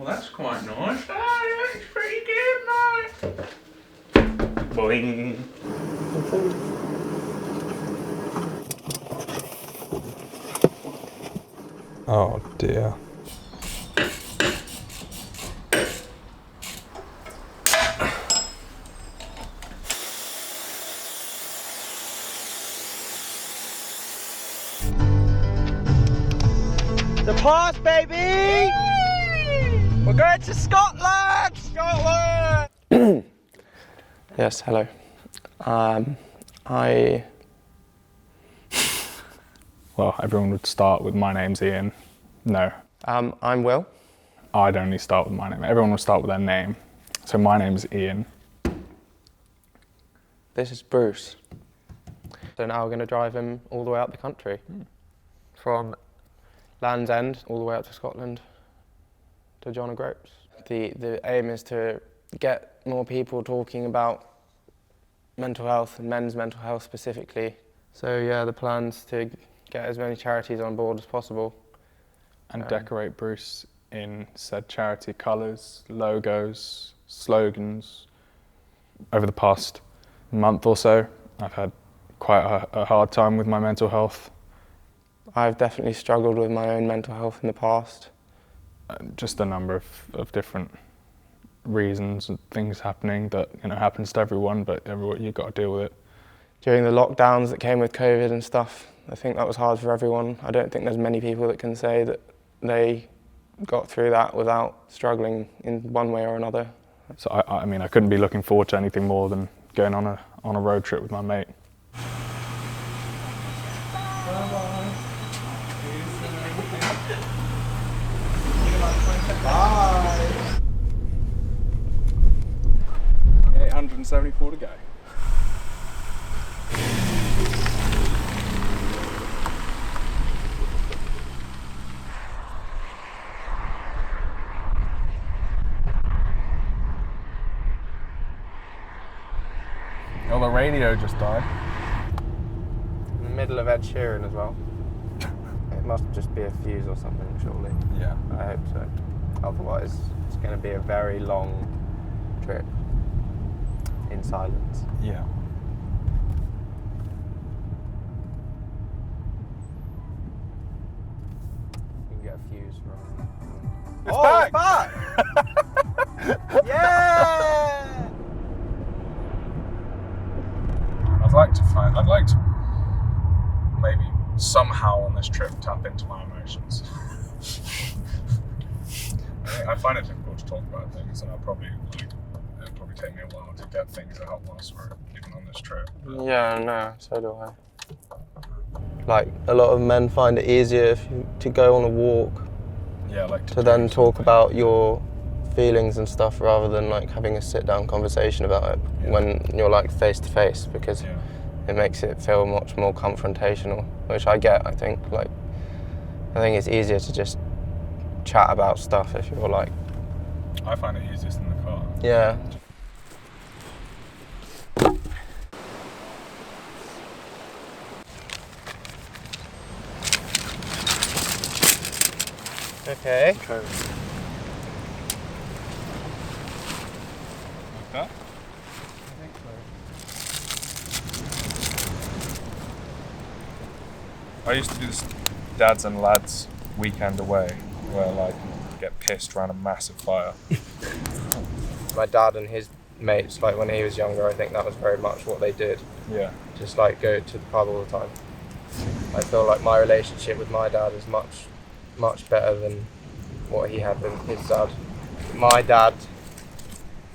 that's quite nice. Oh, that's pretty good, mate. Boing. Oh dear. The pass, baby! We're going to Scotland! Scotland! Yes, hello. Well, everyone would start with my name's Ian. No, I'm Will. I'd only start with my name. Everyone would start with their name. So my name's Ian. This is Bruce. So now we're going to drive him all the way out the country. From Land's End all the way up to Scotland to John O'Groats. The aim is to get more people talking about mental health and men's mental health specifically. So yeah, the plan's to get as many charities on board as possible. And decorate Bruce in said charity colours, logos, slogans. Over the past month or so, I've had quite a hard time with my mental health. I've definitely struggled with my own mental health in the past. Just a number of different reasons and things happening that happens to everyone, but you've got to deal with it. During the lockdowns that came with COVID and stuff, I think that was hard for everyone. I don't think there's many people that can say that they got through that without struggling in one way or another. So I couldn't be looking forward to anything more than going on a road trip with my mate. Bye. 874 to go. Oh, the radio just died. In the middle of Ed Sheeran as well. It must just be a fuse or something, surely. Yeah. I hope so. Otherwise, it's going to be a very long trip in silence. Yeah. You can get a fuse from... It's back! It's back! Yeah! I'd like to maybe somehow on this trip tap into my emotions. I find it difficult to talk about things, and it'll probably take me a while to get things out whilst we're even on this trip. Yeah, no, so do I. Like, a lot of men find it easier to go on a walk, Yeah, like to then talk about your feelings and stuff rather than like having a sit-down conversation about it when you're like face to face, because it makes it feel much more confrontational, which I get. I think it's easier to just chat about stuff if you're like... I find it easiest in the car. Yeah. Okay. Okay. Like that? I think so. I used to do this dads and lads weekend away, where like get pissed around a massive fire. My dad and his mates, like when he was younger, I think that was very much what they did. Yeah. Just like go to the pub all the time. I feel like my relationship with my dad is much better than what he had with his dad. My dad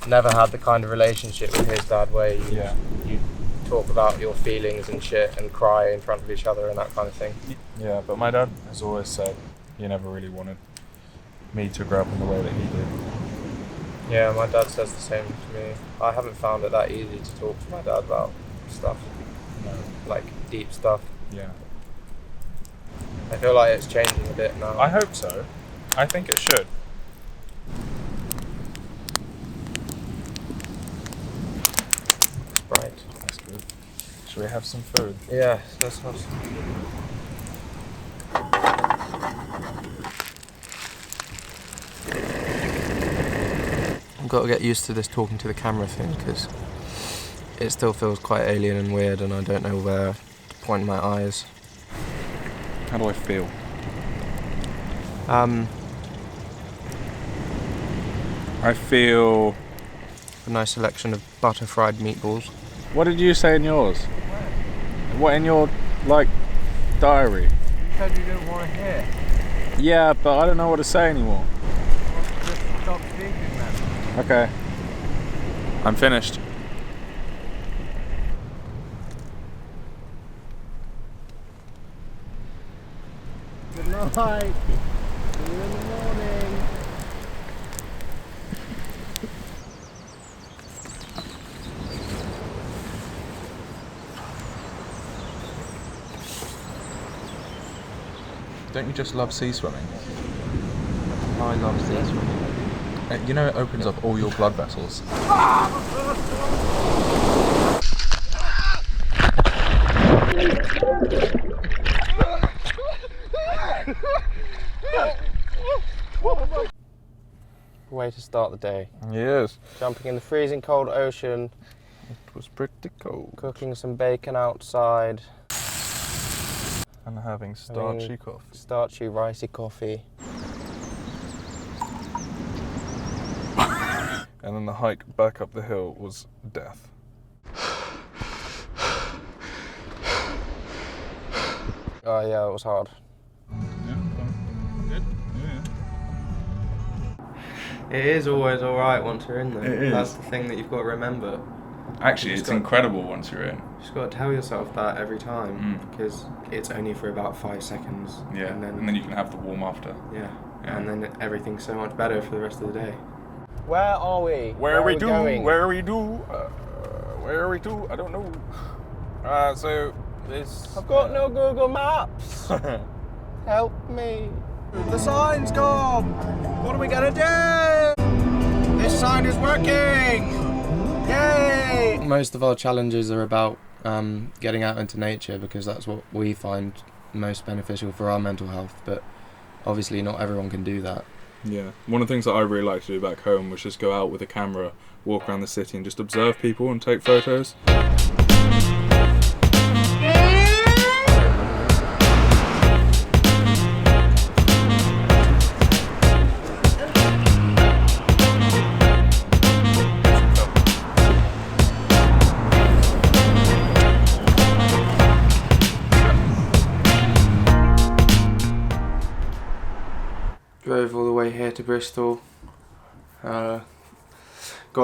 never had the kind of relationship with his dad where you talk about your feelings and shit and cry in front of each other and that kind of thing. Yeah, but my dad has always said he never really wanted me to grow up in the way that he did. Yeah, my dad says the same to me. I haven't found it that easy to talk to my dad about stuff. No. Like deep stuff. Yeah. I feel like it's changing a bit now. I hope so. I think it should. Right. That's good. Should we have some food? Yeah, let's have some. got to get used to this talking to the camera thing because it still feels quite alien and weird, and I don't know where to point my eyes. How do I feel? I feel... A nice selection of butter fried meatballs. What did you say in yours? What in your, diary? You said you didn't want to hear. Yeah, but I don't know what to say anymore. Well, just stop speaking then. Okay. I'm finished. Good night. See you in the morning. Don't you just love sea swimming? I love sea swimming. You know it opens up all your blood vessels. Way to start the day. Yes. Jumping in the freezing cold ocean, It was pretty cold. cooking some bacon outside, And having starchy coffee. starchy, ricey coffee. And then the hike back up the hill was death. Oh yeah, it was hard. Good. It is always alright once you're in there. It is. That's the thing that you've got to remember. Actually, It's it's got- incredible once you're in. You've just got to tell yourself that every time Mm. because it's only for about 5 seconds. Yeah, And then, and then you can have the warm after. yeah. Yeah. And then everything's so much better for the rest of the day. Where are we? Where are we going? Where are we I don't know. So this. I've got no Google Maps. Help me. The sign's gone! What are we gonna do? This sign is working! Yay! Most of our challenges are about getting out into nature because that's what we find most beneficial for our mental health, but obviously not everyone can do that. Yeah, one of the things that I really like to do back home was just go out with a camera, walk around the city, and just observe people and take photos. Drove all the way here to Bristol. Got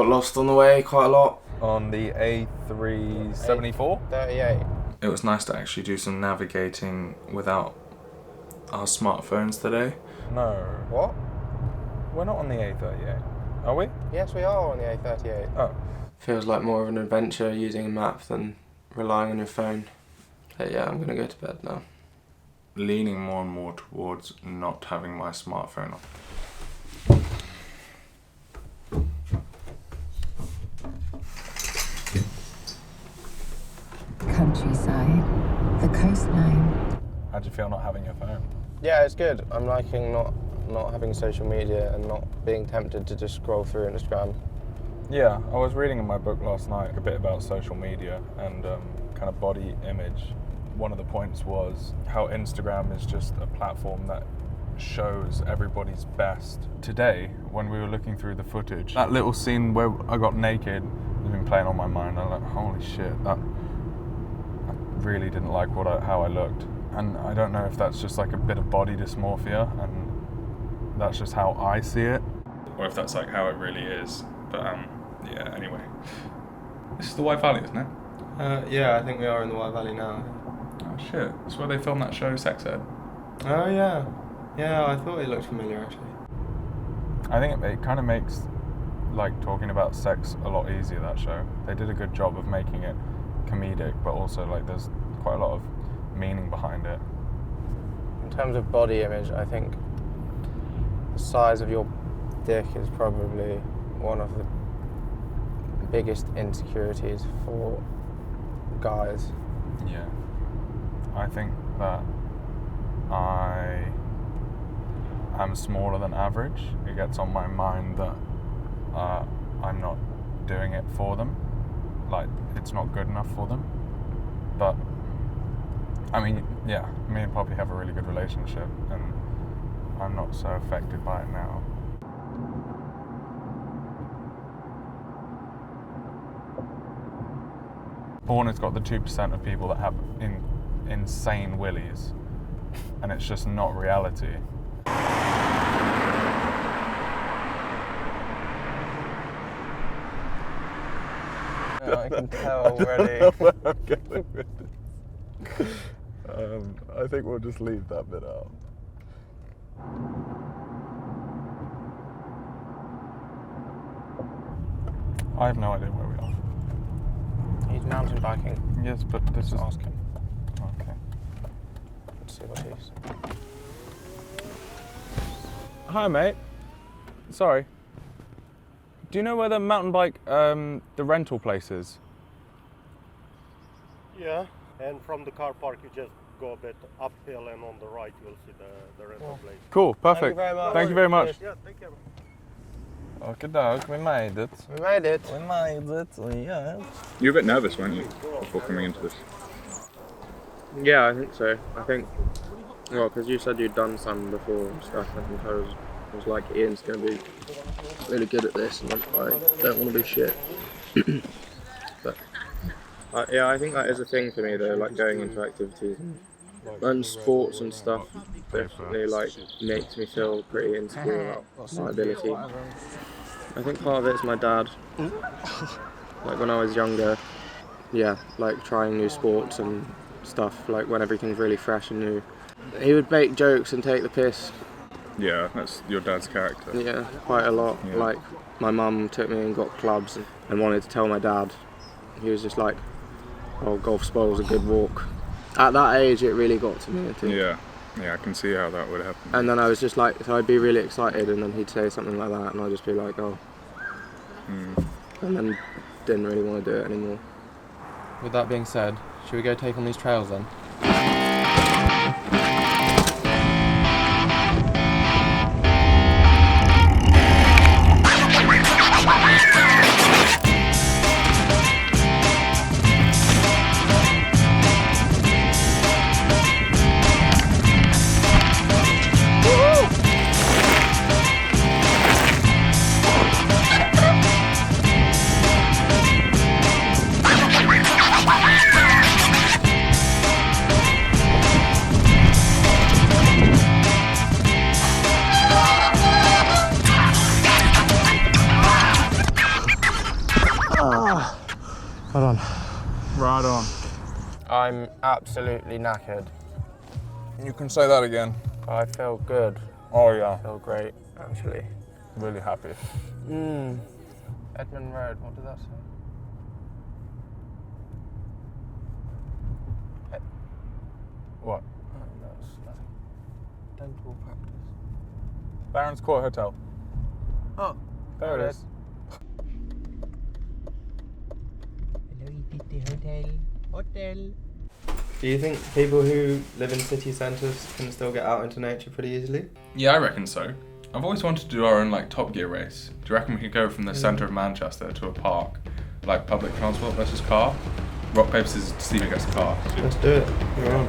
lost on the way quite a lot. On the A374? 38. It was nice to actually do some navigating without our smartphones today. No. What? We're not on the A38, are we? Yes, we are on the A38. Oh. Feels like more of an adventure using a map than relying on your phone. But yeah, I'm gonna go to bed now. Leaning more and more towards not having my smartphone on. Countryside, the coastline. How do you feel not having your phone? Yeah, it's good. I'm liking not having social media and not being tempted to just scroll through Instagram. Yeah, I was reading in my book last night a bit about social media and kind of body image. One of the points was how Instagram is just a platform that shows everybody's best. Today, when we were looking through the footage, that little scene where I got naked has been playing on my mind. I'm like, holy shit, I really didn't like how I looked. And I don't know if that's just like a bit of body dysmorphia and that's just how I see it, or if that's like how it really is. But yeah, anyway. This is the White Valley, isn't it? Yeah, I think we are in the Wye Valley now. Oh shit, that's where they filmed that show, Sex Ed. Oh yeah. Yeah, I thought it looked familiar actually. I think it kind of makes like talking about sex a lot easier, that show. They did a good job of making it comedic, but also like there's quite a lot of meaning behind it. In terms of body image, I think the size of your dick is probably one of the biggest insecurities for guys. Yeah. I think that I am smaller than average. It gets on my mind that I'm not doing it for them. Like, it's not good enough for them. But, I mean, yeah, me and Poppy have a really good relationship, and I'm not so affected by it now. Bournemouth's got the 2% of people that have insane willies, and it's just not reality. I can tell already. Where I'm going with this. I think we'll just leave that bit out. I have no idea where we are. He's mountain biking. Yes, but this is... Ask him. Okay. Let's see what he's... Hi, mate. Sorry. Do you know where the mountain bike, the rental place is? Yeah, and from the car park you just go a bit uphill, and on the right you'll see the rental place. Cool, perfect. very much. Thank you very much. Yeah, take care. Okay, dog, we made it. We made it. We made it, yeah. You were a bit nervous, weren't you, before coming into this? Yeah, I think so. I think, well, because you said you'd done some before and stuff, I think I was like, Ian's going to be really good at this, and I don't want to be shit. But, yeah, I think that is a thing for me, though, like going into activities and sports and stuff definitely like makes me feel pretty insecure about my ability. I think part of it's my dad. Like when I was younger, yeah, like trying new sports and stuff, like when everything's really fresh and new. He would make jokes and take the piss. Yeah, that's your dad's character. Yeah, quite a lot. Yeah. Like my mum took me and got clubs and wanted to tell my dad. He was just like, oh, golf spoils a good walk. At that age, it really got to me, I think. Yeah, I can see how that would happen. And then I was just like, so I'd be really excited, and then he'd say something like that, and I'd just be like, oh. And then didn't really want to do it anymore. With that being said, should we go take on these trails then? Right on. I'm absolutely knackered. You can say that again. I feel good. Oh yeah, I feel great, actually. really happy. Edmund Road, what does that say? What? Oh, that's dental practice. Barron's Court Hotel. Oh, There it is. Do you think people who live in city centres can still get out into nature pretty easily? Yeah, I reckon so. I've always wanted to do our own like Top Gear race. Do you reckon we could go from the centre of Manchester to a park, like public transport versus car? Rock, paper, scissors to see who gets a car. Let's do it. You're on.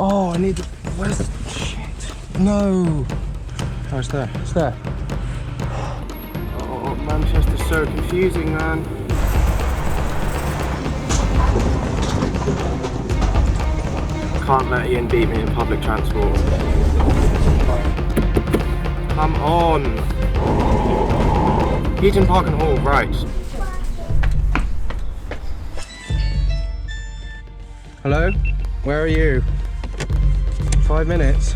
Oh, I need the... Where's the... Shit. No. Oh, it's there. It's there. Oh, Manchester's so confusing, man. Can't let Ian beat me in public transport. Come on. Heaton Park and Hall, right. Hello? Where are you? 5 minutes.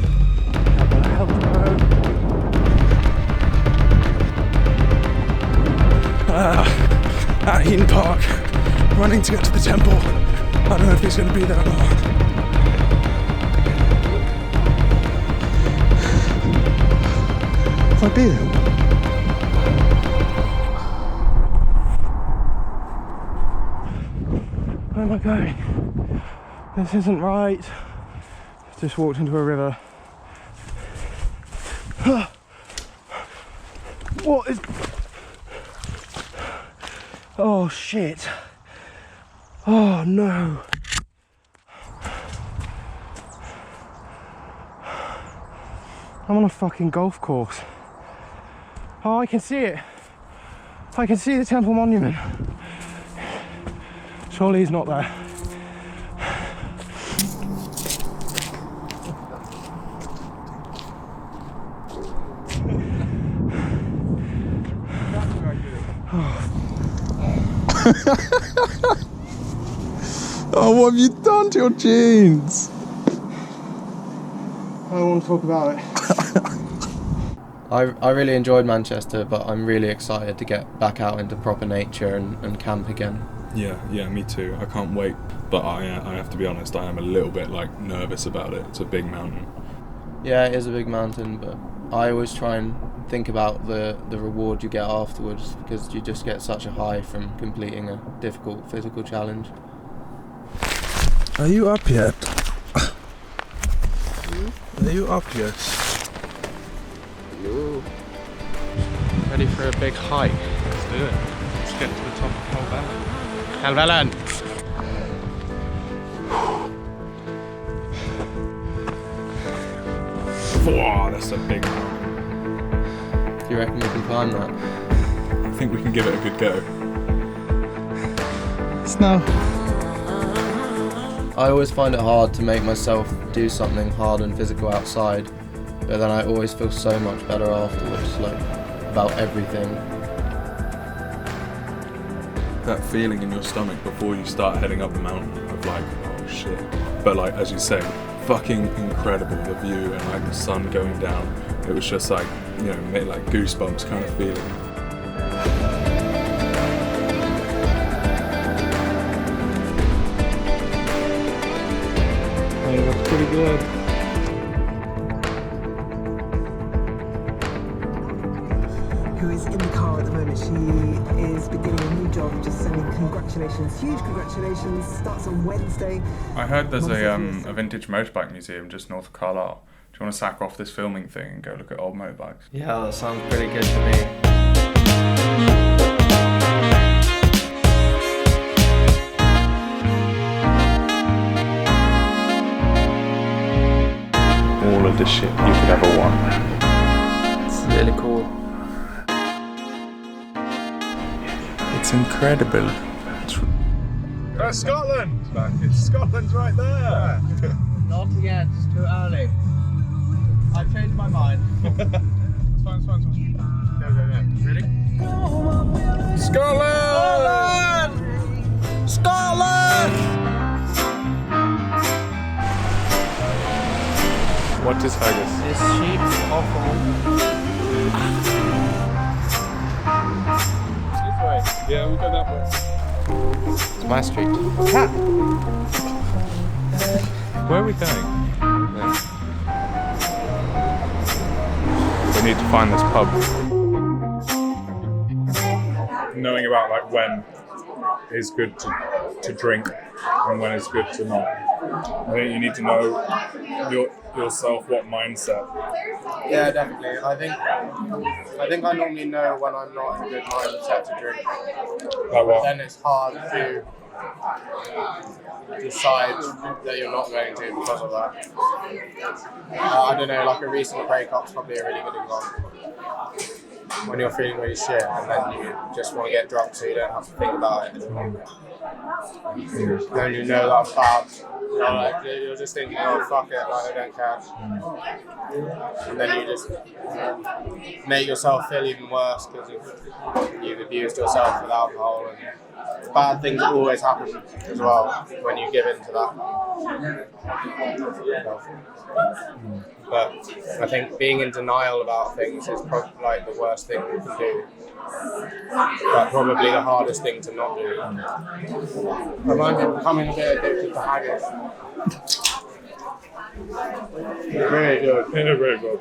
At Heaton Park, running to get to the temple. I don't know if he's going to be there or not. If I be there. Where am I going? This isn't right. Just walked into a river. What is... Oh shit. Oh no. I'm on a fucking golf course. Oh, I can see it. I can see the Temple Monument. Surely he's not there. Oh, what have you done to your jeans? I don't want to talk about it. I really enjoyed Manchester, but I'm really excited to get back out into proper nature and camp again. Yeah, me too. I can't wait. But I have to be honest, I am a little bit like nervous about it. It's a big mountain. Yeah, it is a big mountain, but I always try and think about the reward you get afterwards, because you just get such a high from completing a difficult physical challenge. Are you up yet? Are you up yet? Ready for a big hike? Let's do it. Let's get to the top of Helvellyn. Helvellyn! Wow, that's a big mountain. Do you reckon we can climb that? I think we can give it a good go. Snow. I always find it hard to make myself do something hard and physical outside, but then I always feel so much better afterwards, like, about everything. That feeling in your stomach before you start heading up the mountain of like, oh shit. But like, as you say, fucking incredible, the view and like the sun going down. It was just like, you know, made like goosebumps kind of feeling. It looks pretty good. Who is in the car at the moment. She is beginning a new job. Just sending congratulations, huge congratulations. Starts on Wednesday. I heard there's a vintage motorbike museum just north of Carlisle. Do you want to sack off this filming thing and go look at old motorbikes? Yeah, that sounds pretty good to me. All of the shit you could ever want. It's really cool. It's incredible. Scotland! Scotland's right there! Not yet, it's too early. I've changed my mind. It's fine. Go. Ready? Scotland! Scotland! What is haggis? This sheep's offal. This way. Yeah, we'll go that way. It's my street. Where are we going? We need to find this pub. Knowing about like when is good to drink and when is good to not. I think you need to know yourself what mindset. Yeah, definitely. I think I normally know when I'm not in a good mindset to drink. Like what? Then it's hard to decide that you're not going to because of that. I don't know, like a recent breakup's probably a really good example. When you're feeling really shit and then you just want to get drunk so you don't have to think about it anymore. Then you know that's bad. You're just thinking, oh fuck it, like I don't care. And then you just make yourself feel even worse because you've abused yourself with alcohol, and bad things always happen as well when you give in to that. But I think being in denial about things is probably like the worst thing you can do. But probably the hardest thing to not do. I'm becoming a bit addicted to haggis. Really good. Yeah, very good.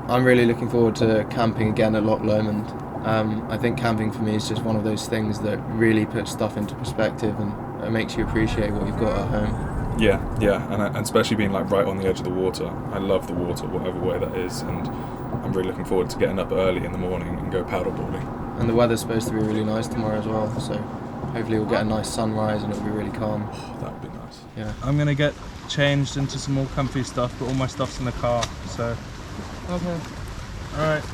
I'm really looking forward to camping again at Loch Lomond. I think camping for me is just one of those things that really puts stuff into perspective and it makes you appreciate what you've got at home. Yeah, and especially being like right on the edge of the water. I love the water, whatever way that is, and I'm really looking forward to getting up early in the morning and go paddleboarding. And the weather's supposed to be really nice tomorrow as well, so hopefully we'll get a nice sunrise and it'll be really calm. Oh, that would be nice. Yeah. I'm gonna get changed into some more comfy stuff, but all my stuff's in the car, so. Okay. Alright.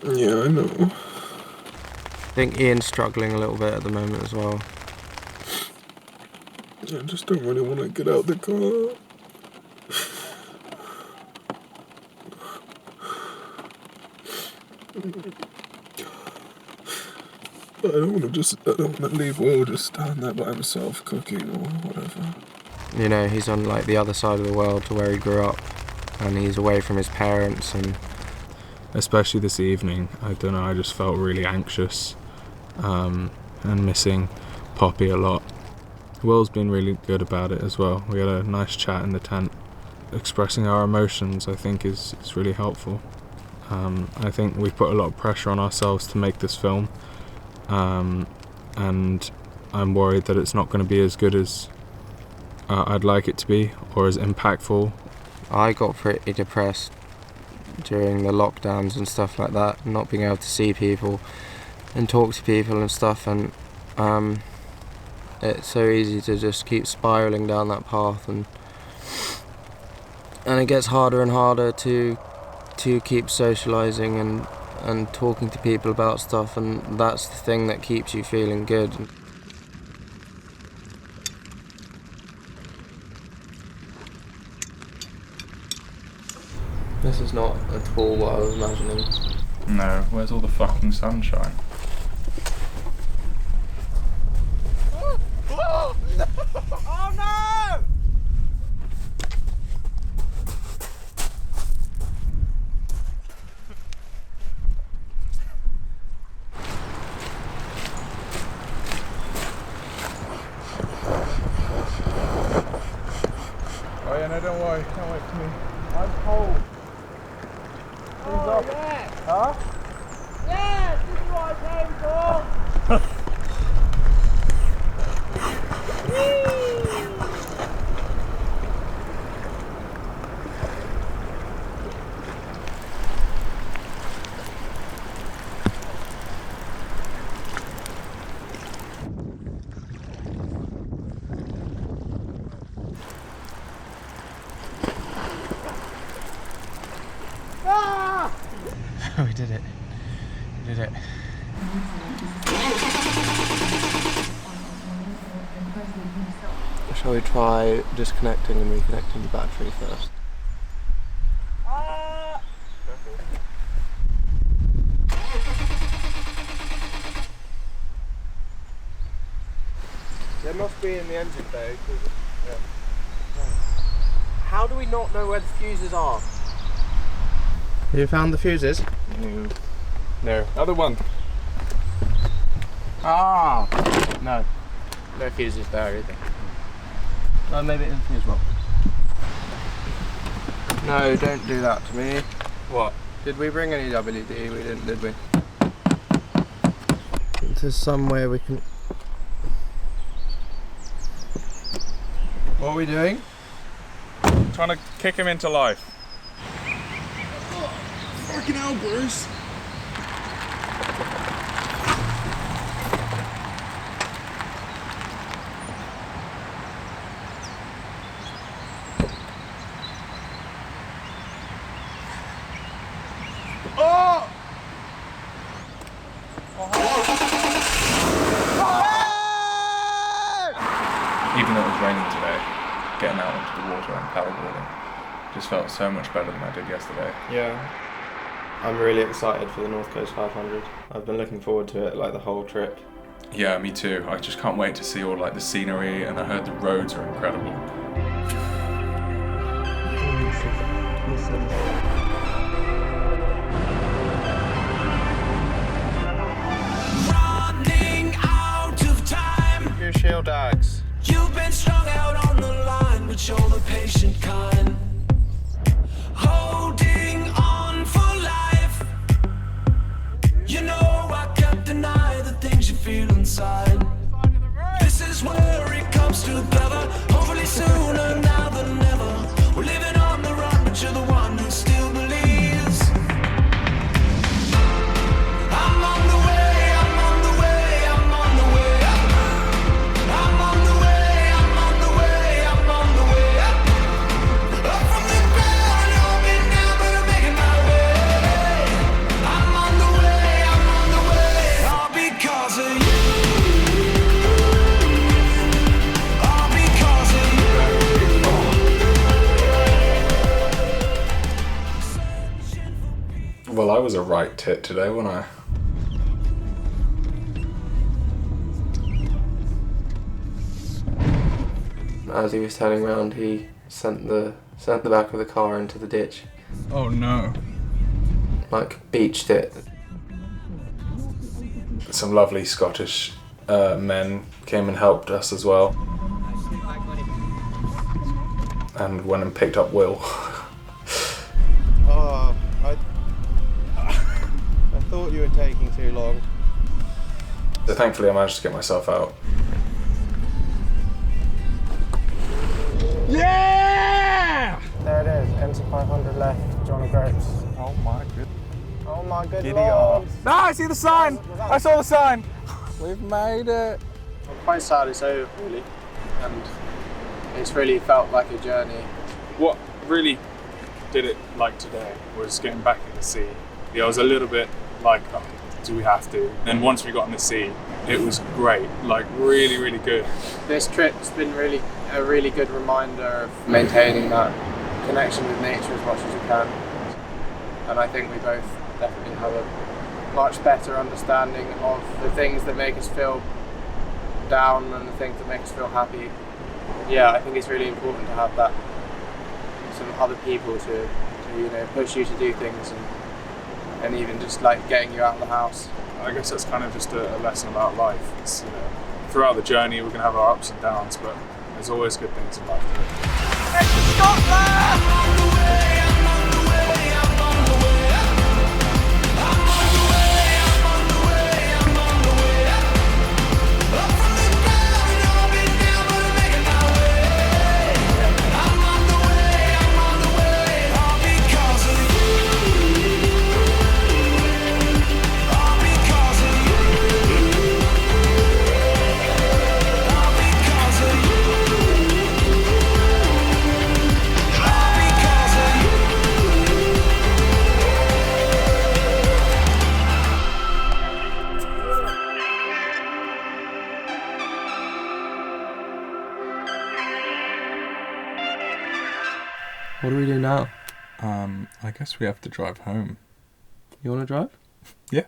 Yeah, I know. I think Ian's struggling a little bit at the moment as well. I just don't really want to get out the car. I don't want to leave Will just stand there by himself cooking or whatever. You know, he's on like the other side of the world to where he grew up, and he's away from his parents, and especially this evening, I don't know, I just felt really anxious and missing Poppy a lot. Will's been really good about it as well. We had a nice chat in the tent. Expressing our emotions, I think, is really helpful. I think we put a lot of pressure on ourselves to make this film, and I'm worried that it's not going to be as good as I'd like it to be, or as impactful. I got pretty depressed during the lockdowns and stuff like that, not being able to see people and talk to people and stuff, and it's so easy to just keep spiraling down that path, and it gets harder and harder to keep socializing and talking to people about stuff, and that's the thing that keeps you feeling good. This is not at all what I was imagining. No, where's all the fucking sunshine? Oh no! Oh yeah, no, don't worry, can't wait for me. I'm cold. Oh yeah! Huh? Yes, this is what I came for! We did it. We did it. Shall we try disconnecting and reconnecting the battery first? There must be in the engine bay. Yeah. How do we not know where the fuses are? Have you found the fuses? No. No. Other one. Ah! No. No fuses there either. Oh, maybe it is a fuse box. No, don't do that to me. What? Did we bring any WD? We didn't, did we? There's somewhere we can... What are we doing? Trying to kick him into life. Fucking hell, Bruce. Oh! Even though it was raining today, getting out into the water and paddleboarding just felt so much better than I did yesterday. Yeah. I'm really excited for the North Coast 500. I've been looking forward to it like the whole trip. Yeah, me too. I just can't wait to see all like the scenery, and I heard the roads are incredible. Running out of time. Shield Dags. You've been strung out on the line, but you're the patient kind. Holding on for life. You know I can't deny the things you feel inside. This is where it comes together. Hopefully sooner now than never. We're living on the run, but you're the one who still believes. I'm on the way, I'm on the way, I'm on the way up. I'm on the way, I'm on the way, I'm on the way up. Up from the ground, I've been down, but I'm making my way. I'm on the way, all because of you. All because of you. Well, I was a right tit today, wasn't I? As he was turning around, he sent the back of the car into the ditch. Oh no. Like, beached it. Some lovely Scottish men came and helped us as well. And went and picked up Will. Oh, I thought you were taking too long. So thankfully I managed to get myself out. Yeah! There it is, enter 500 left, John O'Groats. Oh my good. Oh my good Giddy lord. No, I see the sign! I saw the sign! We've made it. I'm quite sad it's over, really. And it's really felt like a journey. What really did it like today was getting back in the sea. Yeah, I was a little bit like, oh, do we have to? And once we got in the sea, it was great, like really, really good. This trip's been a really good reminder of maintaining that connection with nature as much as you can. And I think we both definitely have a much better understanding of the things that make us feel down and the things that make us feel happy. Yeah, I think it's really important to have that, some other people to push you to do things and even just like getting you out of the house. I guess that's kind of just a lesson about life. It's, throughout the journey we're going to have our ups and downs, but there's always good things in life. What do we do now? I guess we have to drive home. You want to drive? Yeah.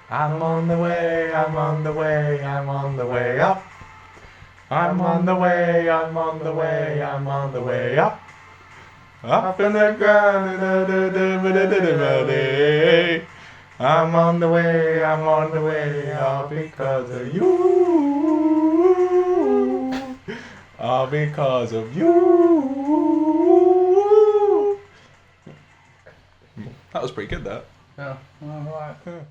I'm on the way, I'm on the way, I'm on the way up. I'm on the way, I'm on the way, I'm on the way up. Up in the ground, I'm on the way, all because of you. All because of you. That was pretty good, that. Yeah. All right.